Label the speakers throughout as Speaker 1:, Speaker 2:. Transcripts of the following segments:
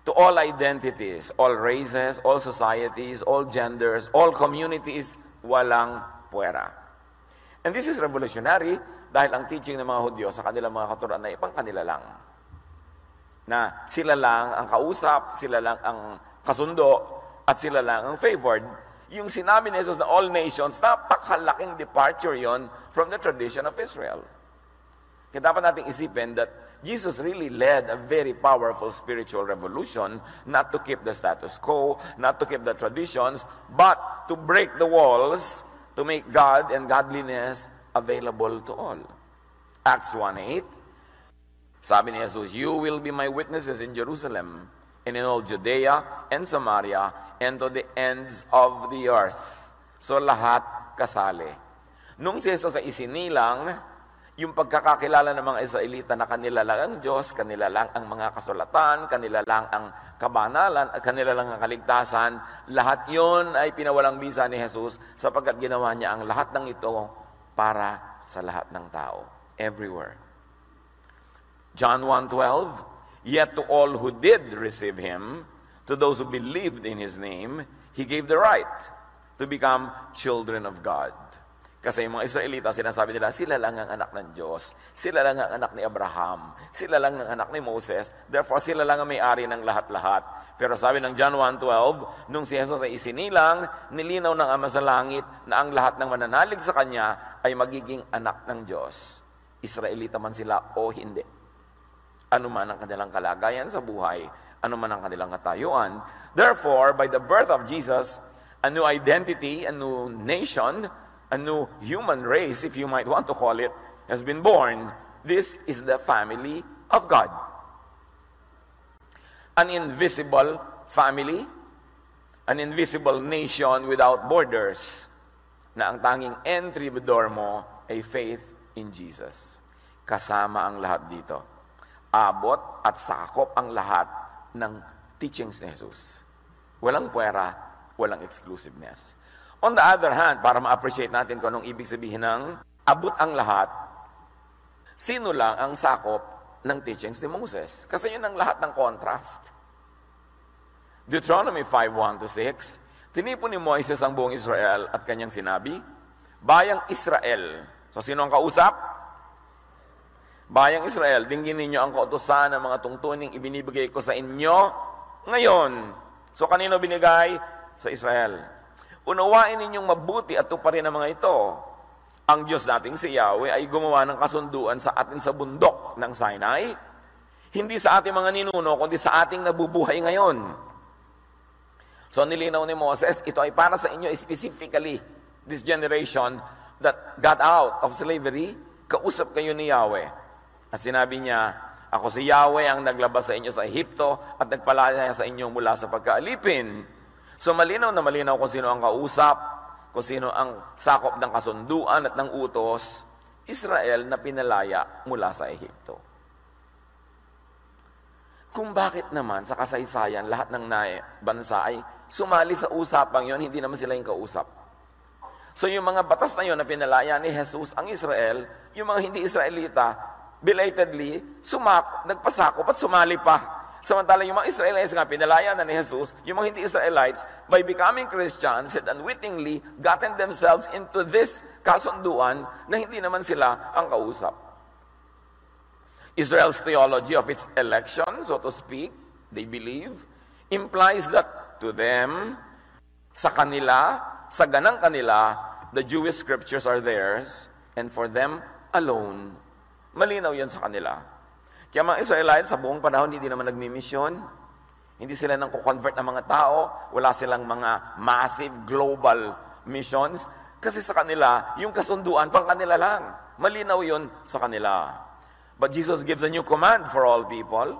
Speaker 1: to all identities, all races, all societies, all genders, all communities, walang puwera. And this is revolutionary dahil ang teaching ng mga Hudyo sa kanilang mga katuruan ay pang kanila lang. Na sila lang ang kausap, sila lang ang kasundo, at sila lang ang favored. Yung sinabi ni Jesus na all nations, napakalaking departure yon from the tradition of Israel. Kaya dapat nating isipin that Jesus really led a very powerful spiritual revolution, not to keep the status quo, not to keep the traditions, but to break the walls, to make God and godliness available to all. Acts 1:8, sabi ni Jesus, "You will be my witnesses in Jerusalem, and in all Judea and Samaria, and to the ends of the earth." So lahat kasali. Nung si Jesus ay isinilang, yung pagkakakilala ng mga Israelita na kanila lang ang Diyos, kanila lang ang mga kasulatan, kanila lang ang kabanalan, at kanila lang ang kaligtasan, lahat yon ay pinawalang bisa ni Jesus sapagkat ginawa niya ang lahat ng ito para sa lahat ng tao, everywhere. John 1:12, "Yet to all who did receive Him, to those who believed in His name, He gave the right to become children of God." Kasi yung mga Israelita, sinasabi nila, sila lang ang anak ng Diyos. Sila lang ang anak ni Abraham. Sila lang ang anak ni Moses. Therefore, sila lang ang may-ari ng lahat-lahat. Pero sabi ng John 1:12, nung si Jesus ay isinilang, nilinaw ng Ama sa langit na ang lahat ng mananalig sa Kanya ay magiging anak ng Diyos. Israelita man sila o hindi. Ano man ang kanilang kalagayan sa buhay, ano man ang kanilang katayuan. Therefore, by the birth of Jesus, a new identity, a new nation, a new human race, if you might want to call it, has been born. This is the family of God. An invisible family, an invisible nation without borders, na ang tanging entry door mo ay faith in Jesus. Kasama ang lahat dito. Abot at sakop ang lahat ng teachings ni Jesus. Walang puwera, walang exclusiveness. On the other hand, para ma-appreciate natin kung anong ibig sabihin ng abot ang lahat, sino lang ang sakop ng teachings ni Moses? Kasi yun ang lahat ng contrast. Deuteronomy 5:1-6, tinipon ni Moises ang buong Israel at kanyang sinabi, "Bayang Israel." So sino ang kausap? Bayang Israel, dinggin ninyo ang kautusan ng mga tungtuning ibinibigay ko sa inyo ngayon. So kanino binigay? Sa Israel. Unawain ninyong mabuti at tuparin ang mga ito. Ang Diyos nating si Yahweh ay gumawa ng kasunduan sa atin sa bundok ng Sinai, hindi sa ating mga ninuno, kundi sa ating nabubuhay ngayon. So nilinaw ni Moses, ito ay para sa inyo specifically, this generation that got out of slavery, kausap kayo ni Yahweh. At sinabi niya, "Ako si Yahweh ang naglabas sa inyo sa Ehipto at nagpalaya sa inyo mula sa pagkaalipin." So malinaw na malinaw kung sino ang kausap, kung sino ang sakop ng kasunduan at ng utos, Israel na pinalaya mula sa Ehipto. Kung bakit naman sa kasaysayan lahat ng bansa ay sumali sa usapang yon, hindi naman sila yung kausap. So yung mga batas na yon na pinalaya ni Jesus ang Israel, yung mga hindi Israelita, belatedly, nagpasakop at sumali pa. Samantala yung mga Israelites nga, pinalaya na ni Jesus, yung mga hindi Israelites, by becoming Christians, had unwittingly gotten themselves into this kasunduan na hindi naman sila ang kausap. Israel's theology of its election, so to speak, they believe, implies that to them, sa kanila, sa ganang kanila, the Jewish scriptures are theirs, and for them alone. Malinaw yan sa kanila. Kaya mga Israelites sa buong panahon hindi naman nagmi-mission. Hindi sila nang convert ng mga tao. Wala silang mga massive global missions. Kasi sa kanila, yung kasunduan pang kanila lang. Malinaw yun sa kanila. But Jesus gives a new command for all people.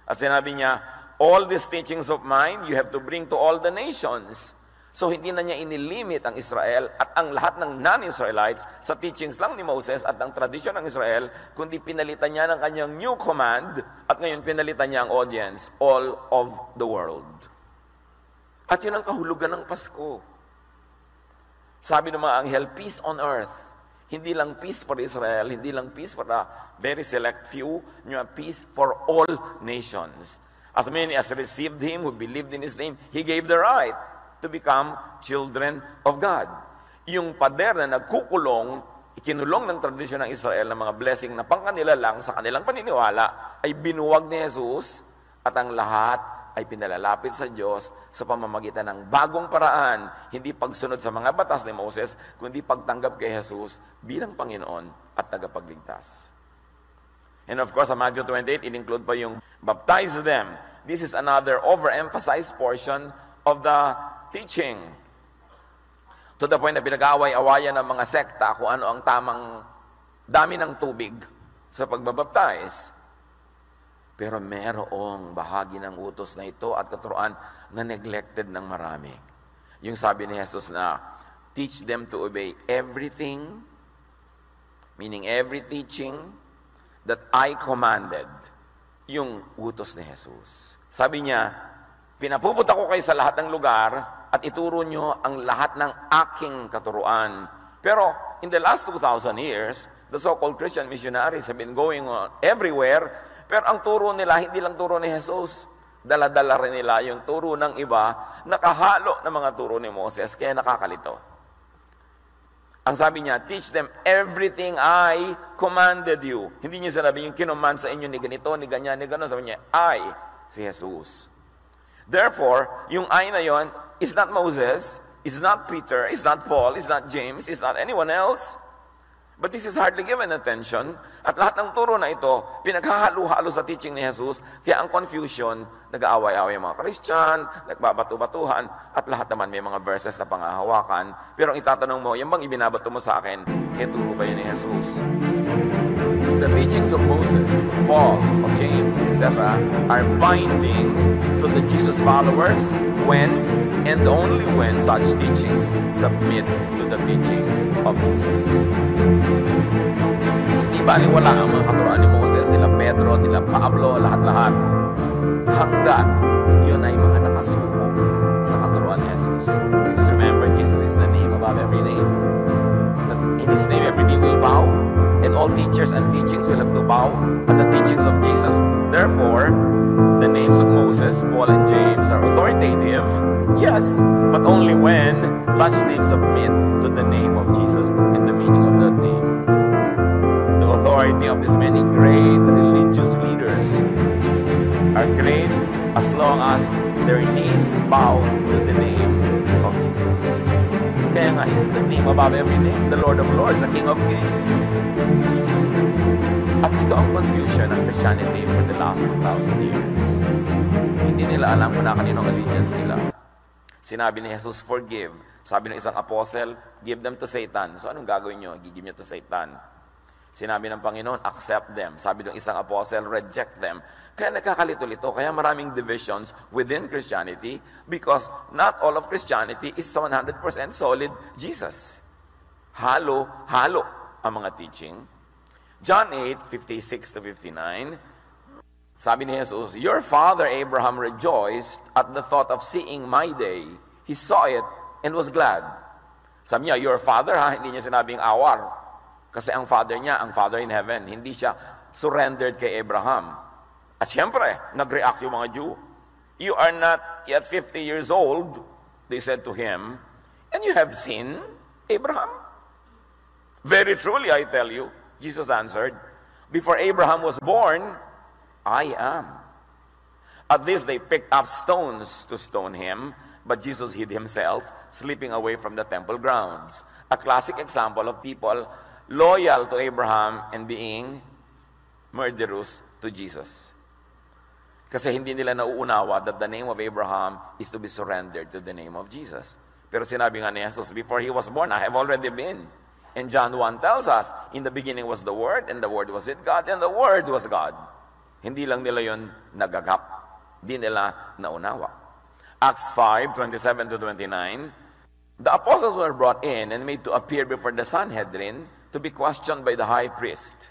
Speaker 1: At sinabi niya, all these teachings of mine, you have to bring to all the nations. So hindi na niya inilimit ang Israel at ang lahat ng non-Israelites sa teachings lang ni Moses at ang tradisyon ng Israel, kundi pinalitan niya ng kanyang new command at ngayon pinalitan niya ang audience, all of the world. At yun ang kahulugan ng Pasko. Sabi ng mga anghel, peace on earth. Hindi lang peace for Israel, hindi lang peace for a very select few, peace for all nations. As many as received Him, who believed in His name, He gave the right to become children of God. Yung pader na nagkukulong, ikinulong ng tradisyon ng Israel ng mga blessing na pangkanila lang sa kanilang paniniwala, ay binuwag ni Jesus, at ang lahat ay pinalalapit sa Diyos sa pamamagitan ng bagong paraan, hindi pagsunod sa mga batas ni Moses, kundi pagtanggap kay Jesus bilang Panginoon at tagapagligtas. And of course, sa Matthew 28, in-include pa yung baptize them. This is another overemphasized portion of the teaching. To the point na pinag-aaway-awayan ng mga sekta kung ano ang tamang dami ng tubig sa pagbabaptize. Pero merong bahagi ng utos na ito at katuruan na neglected ng marami. Yung sabi ni Jesus na, teach them to obey everything, meaning every teaching, that I commanded, yung utos ni Jesus. Sabi niya, pinapupunta ko kayo sa lahat ng lugar at ituro nyo ang lahat ng aking katuruan. Pero in the last 2,000 years, the so-called Christian missionaries have been going on everywhere, pero ang turo nila, hindi lang turo ni Jesus. Dala-dala rin nila yung turo ng iba, nakahalo ng mga turo ni Moses, kaya nakakalito. Ang sabi niya, teach them everything I commanded you. Hindi niya sinabi yung kinommand sa inyo ni ganito, ni ganyan, ni gano'n. Sabi niya, I, si Jesus. Therefore, yung I na yon is not Moses, is not Peter, is not Paul, is not James, is not anyone else. But this is hardly given attention. At lahat ng turo na ito, pinaghahalo-halo sa teaching ni Jesus. Kaya ang confusion, nag-aaway-aaway mga Christian, nagbabato-batuhan, at lahat naman may mga verses na pangahawakan. Pero ang itatanong mo, yung bang ibinabato mo sa akin, turo ba yun ni Jesus? The teachings of Moses, of Paul, of James, etc. are binding to the Jesus followers when and only when such teachings submit to the teachings of Jesus. Hindi baliwala ang mga katuruan ni Moses, nila Pedro, nila Pablo, lahat-lahat. Hanggat yun ay mga nakasuko sa katuruan ni Jesus. Because remember, Jesus is the name above every name. That in His name, every knee will bow, and all teachers and teachings will have to bow at the teachings of Jesus. Therefore, the names of Moses, Paul, and James are authoritative, yes, but only when such names submit to the name of Jesus and the meaning of that name. The authority of these many great religious leaders are great as long as their knees bow to the name of Jesus. Kaya nga, He's the name above every name, the Lord of Lords, the King of Kings. At ito ang confusion ng Christianity for the last 2,000 years. Hindi nila alam kung na kaninong allegiance nila. Sinabi ni Jesus, forgive. Sabi ng isang apostle, give them to Satan. So anong gagawin nyo? Give nyo to Satan. Sinabi ng Panginoon, accept them. Sabi ng isang apostle, reject them. Kaya nagkakalito-lito, kaya maraming divisions within Christianity because not all of Christianity is 100% solid Jesus. Halo-halo ang mga teaching. John 8:56-59, sabi ni Jesus, your father Abraham rejoiced at the thought of seeing my day. He saw it and was glad. Sabi niya, your father, hindi niya sinabing our. Kasi ang father niya, ang father in heaven. Hindi siya surrendered kay Abraham. At siyempre, nag-react yung mga Jew. You are not yet 50 years old, they said to him, and you have seen Abraham? Very truly, I tell you, Jesus answered, before Abraham was born, I am. At this, they picked up stones to stone him, but Jesus hid himself, slipping away from the temple grounds. A classic example of people loyal to Abraham and being murderous to Jesus. Kasi hindi nila nauunawa that the name of Abraham is to be surrendered to the name of Jesus. Pero sinabi nga ni Jesus, before he was born, I have already been. And John 1 tells us, in the beginning was the Word, and the Word was with God, and the Word was God. Hindi lang nila yun nagagap. Hindi nila naunawa. Acts 5:27-29, the apostles were brought in and made to appear before the Sanhedrin to be questioned by the high priest.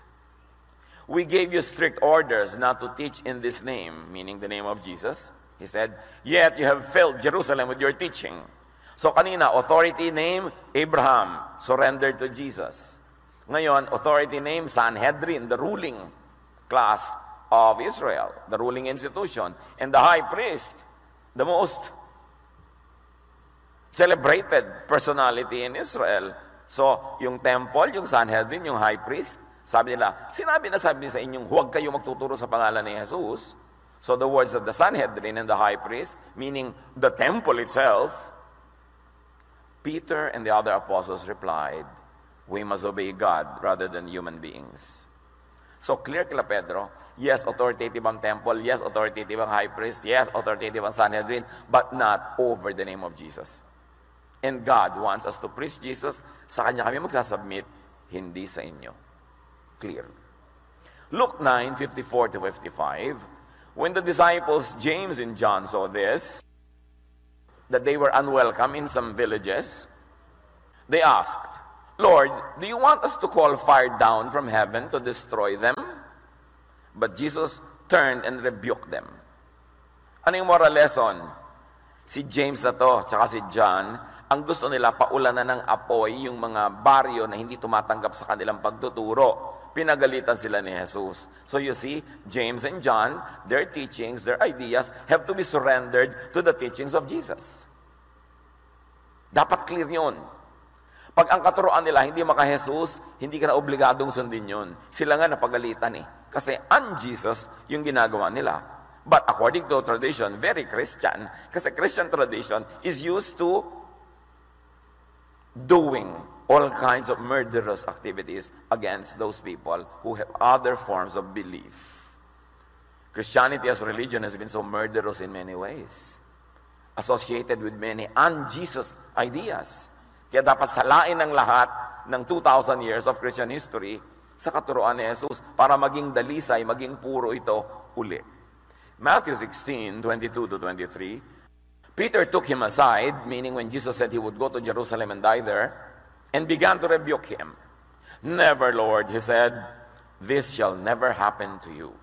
Speaker 1: We gave you strict orders not to teach in this name, meaning the name of Jesus. He said, yet you have filled Jerusalem with your teaching. So kanina, authority name, Abraham, surrendered to Jesus. Ngayon, authority name, Sanhedrin, the ruling class of Israel, the ruling institution. And the high priest, the most celebrated personality in Israel. So, yung temple, yung Sanhedrin, yung high priest, sabi nila, sabi sa inyong, huwag kayo magtuturo sa pangalan ni Jesus. So the words of the Sanhedrin and the high priest, meaning the temple itself, Peter and the other apostles replied, we must obey God rather than human beings. So clear kila Pedro, yes, authoritative ang temple, yes, authoritative ang high priest, yes, authoritative ang Sanhedrin, but not over the name of Jesus. And God wants us to preach Jesus, sa Kanya kami magsasubmit, hindi sa inyo. Clear. Luke 9:54 to 55, when the disciples James and John saw this, that they were unwelcome in some villages, they asked, Lord, do you want us to call fire down from heaven to destroy them? But Jesus turned and rebuked them. Ano yung moral lesson? Si James na to, tsaka si John, ang gusto nila paulanan ng apoy yung mga baryo na hindi tumatanggap sa kanilang pagtuturo. Pinagalitan sila ni Jesus. So you see, James and John, their teachings, their ideas have to be surrendered to the teachings of Jesus. Dapat clear yun. Pag ang katuroan nila hindi maka-Jesus, hindi ka na obligadong sundin yun. Sila nga napagalitan eh. Kasi un-Jesus yung ginagawa nila. But according to tradition, very Christian, kasi Christian tradition is used to doing all kinds of murderous activities against those people who have other forms of belief. Christianity as religion has been so murderous in many ways, associated with many un-Jesus ideas. Kaya dapat salain ng lahat ng 2,000 years of Christian history sa katuroan ni Jesus para maging dalisay, maging puro ito uli. Matthew 16:22 to 23, Peter took him aside, meaning when Jesus said he would go to Jerusalem and die there, and began to rebuke him. Never, Lord, he said, this shall never happen to you.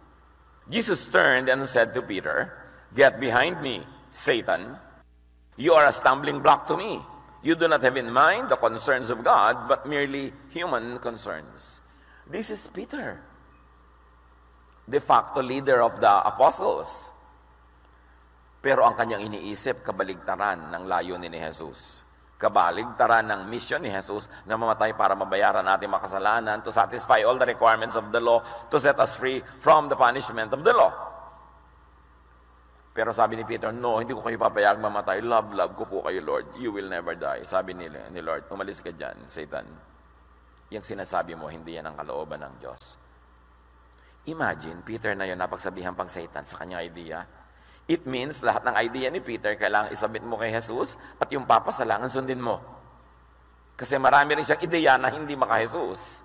Speaker 1: Jesus turned and said to Peter, get behind me, Satan. You are a stumbling block to me. You do not have in mind the concerns of God, but merely human concerns. This is Peter, de facto leader of the apostles. Pero ang kanyang iniisip, kabaligtaran ng layunin ni Jesus. Kabaligtaran ng mission ni Jesus na mamatay para mabayaran natin makasalanan, to satisfy all the requirements of the law, to set us free from the punishment of the law. Pero sabi ni Peter, no, hindi ko kayo papayag mamatay. Love ko po kayo, Lord. You will never die. Sabi ni Lord, umalis ka dyan, Satan. Yung sinasabi mo, hindi yan ang kalooban ng Diyos. Imagine, Peter na yun, napagsabihan pang Satan sa kanyang idea. It means lahat ng idea ni Peter kailangan isabit mo kay Jesus at yung papasalangan sundin mo. Kasi marami rin siyang ideya na hindi maka-Jesus.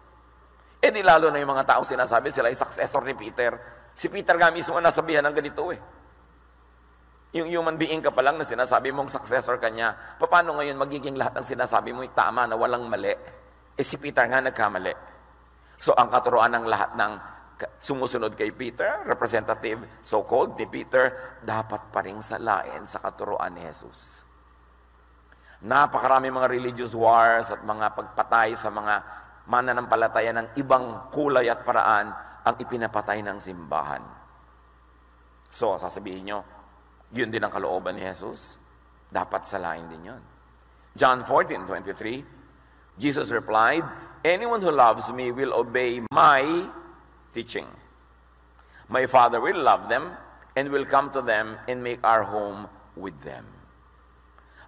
Speaker 1: Eh di lalo na yung mga taong sinasabi sila ay successor ni Peter. Si Peter nga mismo nasabihan ng ganito eh. Yung human being ka pa lang na sinasabi mong successor ka niya, paano ngayon magiging lahat ng sinasabi mo ay tama na walang mali? Eh si Peter nga nagkamali. So ang katuroan ng lahat ng sumusunod kay Peter, representative, so-called ni Peter, dapat pa rin salain sa katuroan ni Jesus. Napakarami mga religious wars at mga pagpatay sa mga mananampalataya ng ibang kulay at paraan ang ipinapatay ng simbahan. So, sasabihin nyo, yun din ang kalooban ni Jesus. Dapat salain din yun. John 14:23, Jesus replied, anyone who loves me will obey my teaching. My Father will love them and will come to them and make our home with them.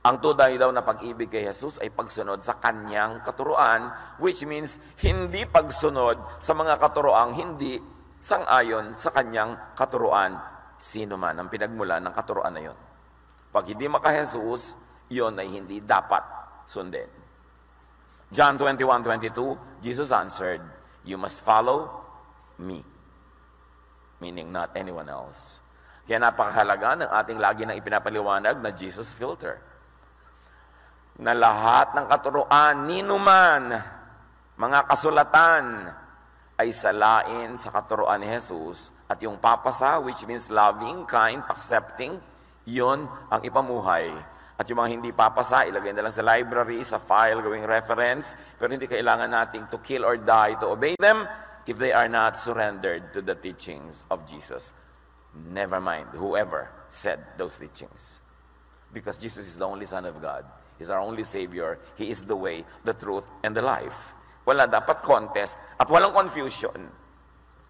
Speaker 1: Ang tunay daw na pag-ibig kay Jesus ay pagsunod sa kanyang katuruan, which means hindi pagsunod sa mga katuroang hindi sang-ayon sa kanyang katuruan, sino man ang pinagmulan ng katuruan na yun. Pag hindi maka-Jesus, yun ay hindi dapat sundin. John 21:22, Jesus answered, you must follow me, meaning not anyone else. Kaya napakahalaga ng ating lagi nang ipinapaliwanag na Jesus filter. Na lahat ng katuroan, ninuman, mga kasulatan, ay salain sa katuroan ni Jesus. At yung papasa, which means loving, kind, accepting, yon ang ipamuhay. At yung mga hindi papasa, ilagay na lang sa library, sa file, gawing reference, pero hindi kailangan nating to kill or die to obey them. if they are not surrendered to the teachings of Jesus. Never mind whoever said those teachings. Because Jesus is the only Son of God. He's our only Savior. He is the way, the truth, and the life. Wala dapat contest at walang confusion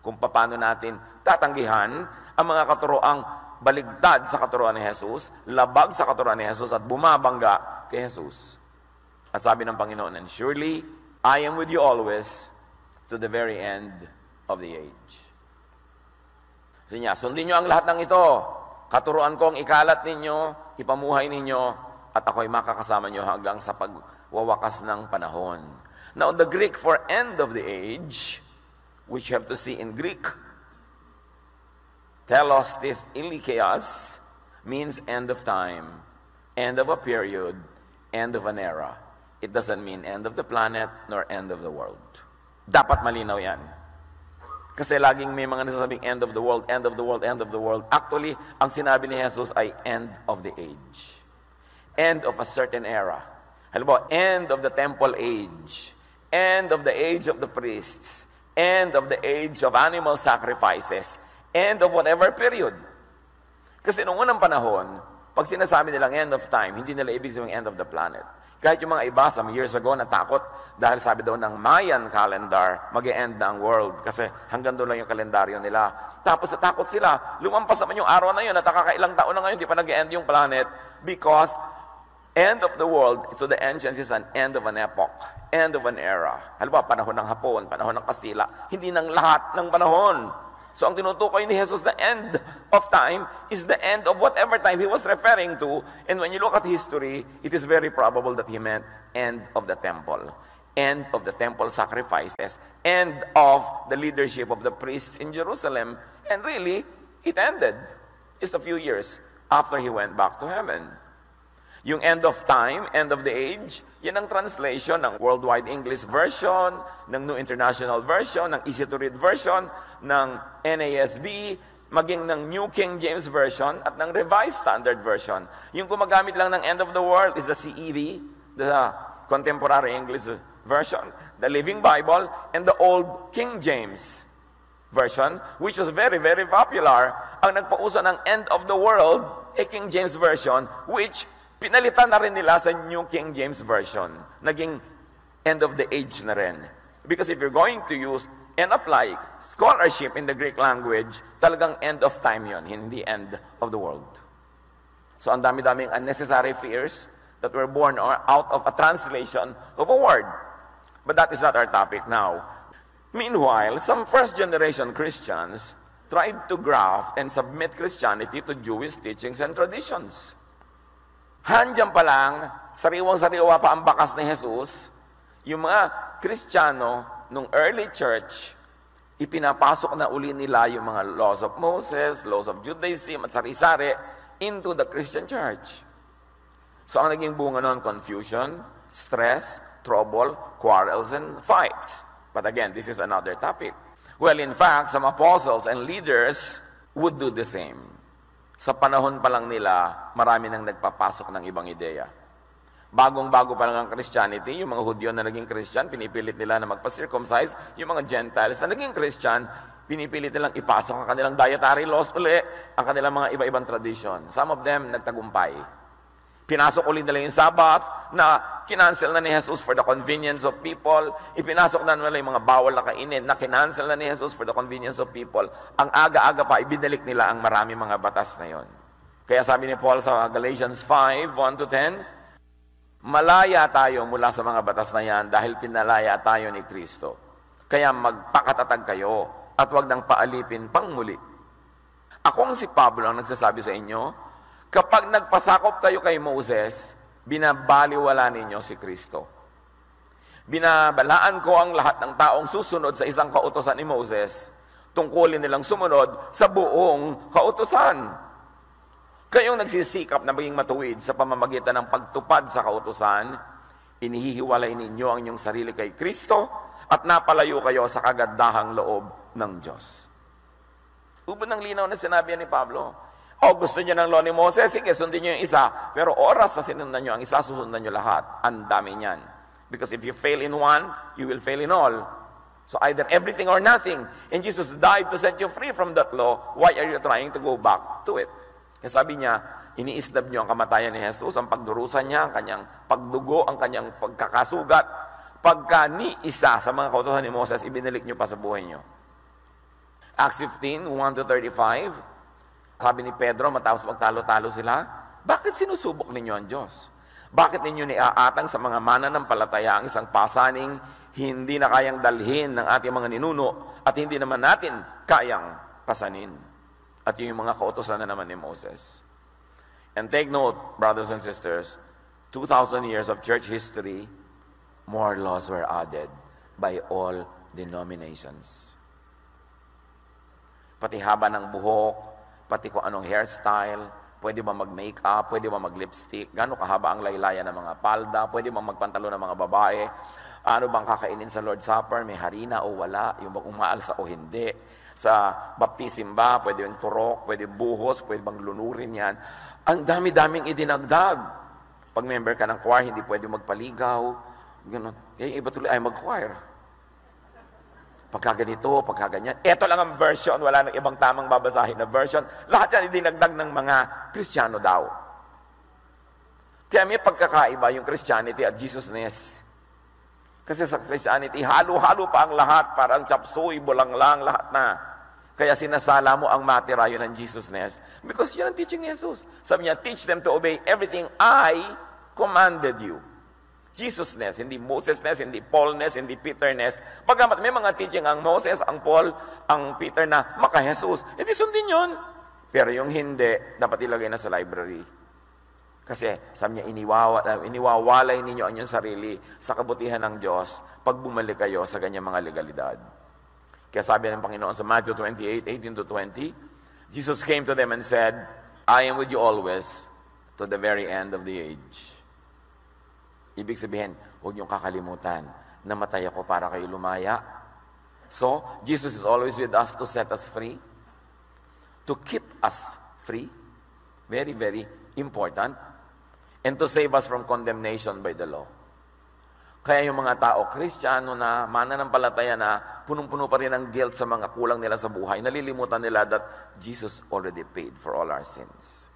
Speaker 1: kung paano natin tatanggihan ang mga katuroang baligtad sa katuroan ni Jesus, labag sa katuroan ni Jesus, at bumabangga kay Jesus. At sabi ng Panginoon, and surely, I am with you always to the very end of the age. Sabi niya, sundin niyo ang lahat ng ito. Katuroan kong ikalat ninyo, ipamuhay ninyo, at ako'y makakasama niyo hanggang sa pagwawakas ng panahon. Now, the Greek for end of the age, which you have to see in Greek, telos tis ilikeas, means end of time, end of a period, end of an era. It doesn't mean end of the planet, nor end of the world. Dapat malinaw yan. Kasi laging may mga nasasabing end of the world, end of the world, end of the world. Actually, ang sinabi ni Jesus ay end of the age. End of a certain era. Halimbawa, end of the temple age. End of the age of the priests. End of the age of animal sacrifices. End of whatever period. Kasi noong unang panahon, pag sinasabi nilang end of time, hindi nila ibig sabihin end of the planet. Kahit yung mga iba, some years ago, natakot dahil sabi daw ng Mayan calendar, mag-e-end na ang world kasi hanggang doon lang yung kalendaryo nila. Tapos natakot sila, lumampas naman yung araw na yun at nakakailang taon na ngayon, di pa nag-e-end yung planet because end of the world to the ancients is an end of an epoch, end of an era. Halimbawa, panahon ng Hapon, panahon ng Kastila, hindi ng lahat ng panahon. So ang tinutukoy ni Jesus, the end of time is the end of whatever time he was referring to. And when you look at history, it is very probable that he meant end of the temple, end of the temple sacrifices, end of the leadership of the priests in Jerusalem. And really, it ended just a few years after he went back to heaven. Yung end of time, end of the age, yan ang translation ng Worldwide English Version, ng New International Version, ng Easy to Read Version, ng NASB, maging ng New King James Version, at ng Revised Standard Version. Yung gumagamit lang ng end of the world is the CEV, the Contemporary English Version, the Living Bible, and the Old King James Version, which was very, very popular. Ang nagpauso ng end of the world, a King James Version, which pinalitan na rin nila sa New King James Version. Naging end of the age na rin. Because if you're going to use and apply scholarship in the Greek language, talagang end of time yon, hindi end of the world. So ang dami-daming unnecessary fears that were born out of a translation of a word. But that is not our topic now. Meanwhile, some first-generation Christians tried to graft and submit Christianity to Jewish teachings and traditions. Handyan pa lang, sariwang-sariwa pa ang bakas ni Jesus, yung mga Kristiyano nung early church, ipinapasok na uli nila yung mga laws of Moses, laws of Judaism, at sari-sari into the Christian church. So ang naging bunga nun, confusion, stress, trouble, quarrels, and fights. But again, this is another topic. Well, in fact, some apostles and leaders would do the same. Sa panahon pa lang nila, marami nang nagpapasok ng ibang ideya. Bagong-bago pa lang ang Christianity, yung mga Hudyo na naging Christian, pinipilit nila na magpa-circumcise. Yung mga Gentiles na naging Christian, pinipilit nilang ipasok ang kanilang dietary laws uli, ang kanilang mga iba-ibang tradition. Some of them nagtagumpay. Pinasok ulit nila yung Sabbath na kinancel na ni Jesus for the convenience of people. Ipinasok na nila yung mga bawal na kainin na kinancel na ni Jesus for the convenience of people. Ang aga-aga pa, ibinalik nila ang marami mga batas na yon. Kaya sabi ni Paul sa Galatians 5, 1-10, malaya tayo mula sa mga batas na yan dahil pinalaya tayo ni Kristo. Kaya magpakatatag kayo at huwag nang paalipin pang muli. Akong si Pablo ang nagsasabi sa inyo, kapag nagpasakop kayo kay Moses, binabaliwala ninyo si Kristo. Binabalaan ko ang lahat ng taong susunod sa isang kautusan ni Moses, tungkulin nilang sumunod sa buong kautusan. Kayong nagsisikap na maging matuwid sa pamamagitan ng pagtupad sa kautusan, inihihiwalay ninyo ang inyong sarili kay Kristo at napalayo kayo sa kagandahang loob ng Diyos. Ubod ng linaw na sinabi ni Pablo, gusto niyo ng law ni Moses, sige, sundin niyo yung isa. Pero oras na sinundan niyo ang isa, susundan niyo lahat. Ang dami niyan. Because if you fail in one, you will fail in all. So either everything or nothing. And Jesus died to set you free from that law. Why are you trying to go back to it? Kasi sabi niya, iniisdab niyo ang kamatayan ni Jesus, ang pagdurusan niya, ang kanyang pagdugo, ang kanyang pagkakasugat. Pagka ni isa sa mga kautusan ni Moses, ibinalik niyo pa sa buhay niyo. Acts 15, 1-35, sabi ni Pedro, matapos magtalo-talo sila, bakit sinusubok ninyo ang Diyos? Bakit ninyo niaatang sa mga mananampalataya ang isang pasaning hindi na kayang dalhin ng ating mga ninuno at hindi naman natin kayang pasanin? At yung mga kautusan na naman ni Moses. And take note, brothers and sisters, 2,000 years of church history, more laws were added by all denominations. Pati haba ng buhok, pati kung anong hairstyle, pwede ba mag-makeup, pwede ba mag-lipstick, gano'ng kahaba ang laylayan ng mga palda, pwede ba magpantalo ng mga babae, ano bang kakainin sa Lord's Supper, may harina o wala, yung bang umaalsa o hindi, sa baptism ba, pwede yung turok, pwede buhos, pwede bang lunurin yan. Ang dami-daming idinagdag. Pag member ka ng choir, hindi pwede magpaligaw, gano'n. Kaya iba tuloy ay mag-choir. Pagka ganito, pagka ganyan. Ito lang ang version, wala nang ibang tamang babasahin na version. Lahat yan idinagdag ng mga Kristiyano daw. Kaya may pagkakaiba yung Christianity at Jesusness. Kasi sa Christianity, halo-halo pa ang lahat, parang chapsuy, bulanglang, lahat na. Kaya sinasala mo ang matirayo ng Jesusness. Because yan ang teaching ni Jesus. Sabi niya, teach them to obey everything I commanded you. Jesusness, hindi Mosesness, hindi Paulness, hindi Peterness. Bagamat may mga teaching ang Moses, ang Paul, ang Peter na maka-Jesus. Hindi sundin yun. Pero yung hindi, dapat ilagay na sa library. Kasi sabi niya, iniwawalay ninyo ang inyong sarili sa kabutihan ng Diyos pag bumalik kayo sa ganyang mga legalidad. Kaya sabi ng Panginoon sa Matthew 28, 18-20, Jesus came to them and said, I am with you always to the very end of the age. Ibig sabihin, huwag niyong kakalimutan, namatay ako para kayo lumaya. So, Jesus is always with us to set us free, to keep us free, very, very important, and to save us from condemnation by the law. Kaya yung mga tao, Kristiyano na, mananampalataya na, punong-puno pa rin ang guilt sa mga kulang nila sa buhay, nalilimutan nila that Jesus already paid for all our sins.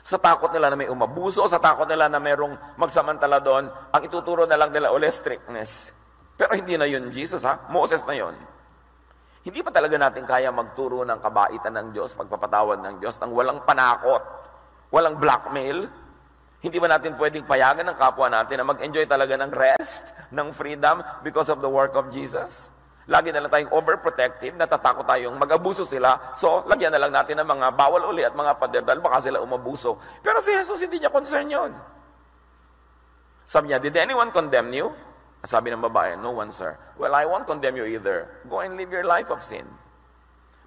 Speaker 1: Sa takot nila na may umabuso, sa takot nila na mayroong magsamantala doon, ang ituturo na lang nila ulit strictness. Pero hindi na yun Jesus, ha? Moses na yun. Hindi pa talaga natin kaya magturo ng kabaitan ng Diyos, pagpapatawad ng Diyos, ng walang panakot, walang blackmail. Hindi ba natin pwedeng payagan ng kapwa natin na mag-enjoy talaga ng rest, ng freedom because of the work of Jesus? Lagi na lang tayong overprotective, natatakot tayong mag-abuso sila, so lagyan na lang natin ng mga bawal uli at mga pader dahil baka sila umabuso. Pero si Jesus hindi niya concern yun. Sabi niya, did anyone condemn you? Sabi ng babae, no one, sir. Well, I won't condemn you either. Go and live your life of sin.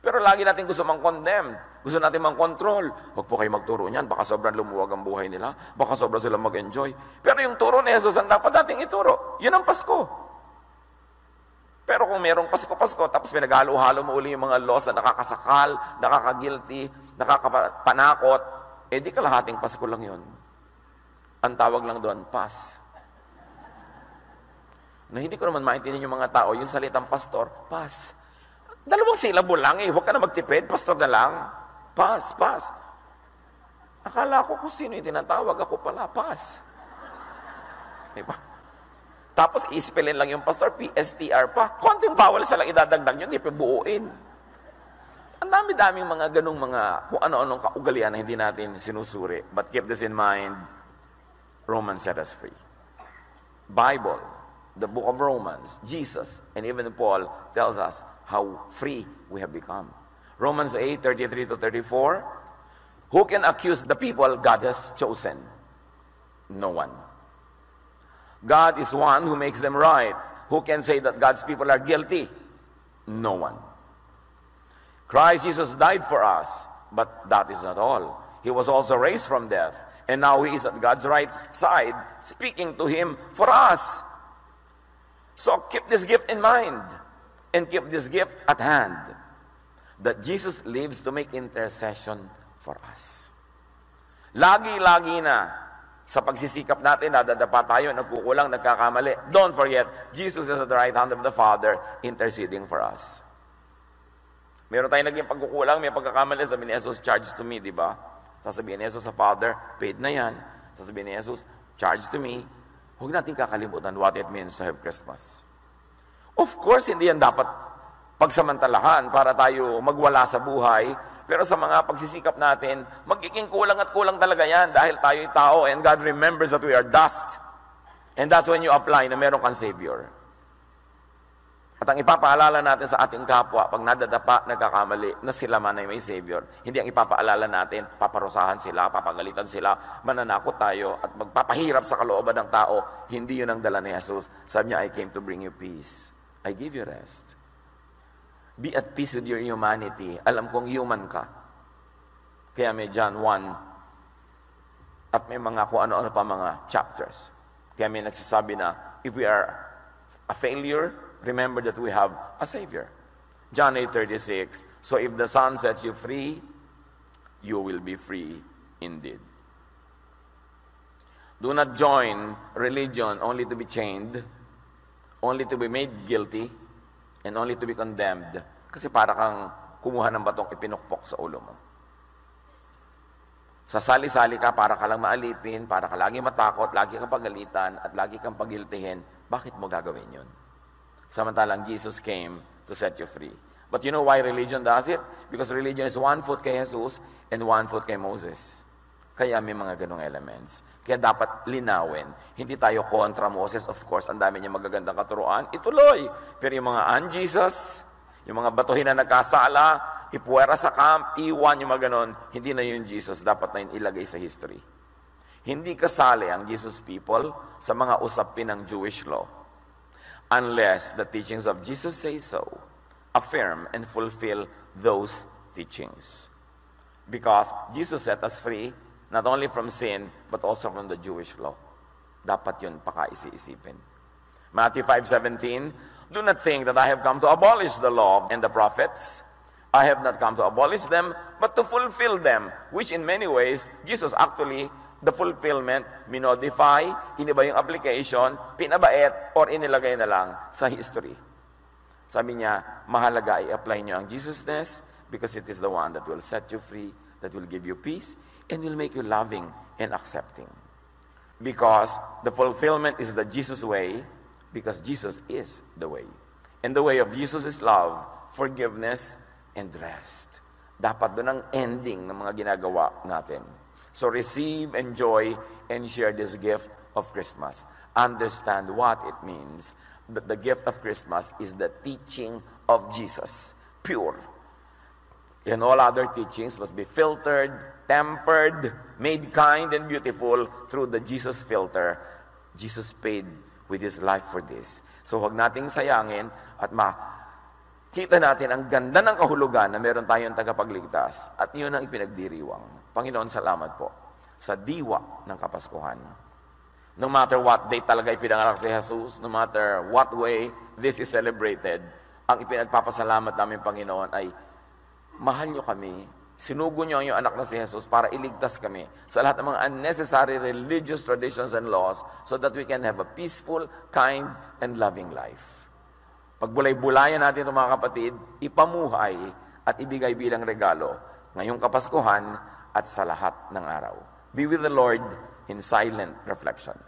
Speaker 1: Pero lagi natin gusto mang-condemn. Gusto natin mang-control. Huwag po kayo magturo niyan. Baka sobrang lumuwag ang buhay nila. Baka sobrang sila mag-enjoy. Pero yung turo ni Jesus ang dapat nating ituro. Yun ang Pasko. Pero kung merong Pasko-Pasko, tapos pinaghalo-halo mo uli yung mga laws na nakakasakal, nakakagilty, nakakapanakot, di kalahating Pasko lang yun. Ang tawag lang doon, Pas. Na hindi ko naman maintindihan yung mga tao, yung salitang pastor, Pas. Dalawang syllable lang huwag ka na magtipid, pastor na lang. Pas. Akala ko kung sino yung tinatawag, ako pala, Pas. Diba? Tapos ispelin lang yung pastor, PSTR pa. Konting vowel sa lang idadagdag yun, hindi pa buuin. Ang dami-daming mga ganung mga kung ano-anong kaugalian na hindi natin sinusuri. But keep this in mind, Romans set us free. Bible, the book of Romans, Jesus, and even Paul tells us how free we have become. Romans 8, 33-34, who can accuse the people God has chosen? No one. God is one who makes them right. Who can say that God's people are guilty? No one. Christ Jesus died for us, but that is not all. He was also raised from death, and now He is at God's right side, speaking to Him for us. So keep this gift in mind, and keep this gift at hand, that Jesus lives to make intercession for us. Lagi-lagi na, Sa pagsisikap natin, nadadapa tayo, nagkukulang, nagkakamali. Don't forget, Jesus is at the right hand of the Father, interceding for us. Meron tayong naging pagkukulang, may pagkakamali, sabi ni Jesus, charge to me, di ba? Sasabihin ni Jesus sa Father, paid na yan. Sasabihin ni Jesus, charge to me. Huwag natin kakalimutan what it means to have Christmas. Of course, hindi yan dapat pagsamantalahan para tayo magwala sa buhay. Pero sa mga pagsisikap natin, magiging kulang at kulang talaga yan dahil tayo'y tao and God remembers that we are dust. And that's when you apply na meron kang Savior. At ang ipapaalala natin sa ating kapwa, pag nadadapa, nagkakamali, na sila man ay may Savior. Hindi ang ipapaalala natin, paparusahan sila, papagalitan sila, mananakot tayo, at magpapahirap sa kalooban ng tao. Hindi yun ang dala ni Jesus. Sabi niya, I came to bring you peace. I give you rest. Be at peace with your humanity. Alam kong human ka. Kaya may John 1 at may mga kung ano-ano pa mga chapters. Kaya may nagsasabi na, if we are a failure, remember that we have a Savior. John 8:36, so if the Son sets you free, you will be free indeed. Do not join religion only to be chained, only to be made guilty, and only to be condemned. Kasi para kang kumuha ng batong ipinukpok sa ulo mo. Sasali-sali ka para ka lang maalipin, para ka lagi matakot, lagi kang pagalitan, at lagi kang pagiltihin. Bakit mo gagawin yun? Samantalang Jesus came to set you free. But you know why religion does it? Because religion is 1 foot kay Jesus and 1 foot kay Moses. Kaya may mga ganong elements. Kaya dapat linawin. Hindi tayo kontra Moses, of course. Ang dami niya magagandang katuruan. Ituloy. Pero yung mga un-Jesus, yung mga batuhin na nagkasala, ipuwera sa camp, iwan yung mga ganon, hindi na yung Jesus. Dapat na yun ilagay sa history. Hindi kasali ang Jesus people sa mga usapin ng Jewish law. Unless the teachings of Jesus say so, affirm and fulfill those teachings. Because Jesus set us free, not only from sin, but also from the Jewish law. Dapat yun pakaisi-isipin. Matthew 5:17, do not think that I have come to abolish the law and the prophets. I have not come to abolish them, but to fulfill them. Which in many ways, Jesus actually, the fulfillment, minodify, iniba yung application, pinabait, or inilagay na lang sa history. Sabi niya, mahalaga i-apply niyo ang Jesusness because it is the one that will set you free, that will give you peace, and will make you loving and accepting. Because the fulfillment is the Jesus way, because Jesus is the way. And the way of Jesus is love, forgiveness, and rest. Dapat doon ang ending ng mga ginagawa natin. So receive, enjoy, and share this gift of Christmas. Understand what it means. That the gift of Christmas is the teaching of Jesus, pure. And all other teachings must be filtered, tempered, made kind and beautiful through the Jesus filter. Jesus paid with His life for this. So huwag nating sayangin at makita natin ang ganda ng kahulugan na meron tayong tagapagligtas at yun ang ipinagdiriwang. Panginoon, salamat po sa diwa ng Kapaskuhan. No matter what date talaga ipinanganak si Jesus, no matter what way this is celebrated, ang ipinagpapasalamat namin, Panginoon, ay mahal nyo kami, sinugo nyo ang iyong anak na si Jesus para iligtas kami sa lahat ng mga unnecessary religious traditions and laws so that we can have a peaceful, kind, and loving life. Pagbulay-bulayan natin ito, mga kapatid, ipamuhay at ibigay bilang regalo ngayong Kapaskuhan at sa lahat ng araw. Be with the Lord in silent reflection.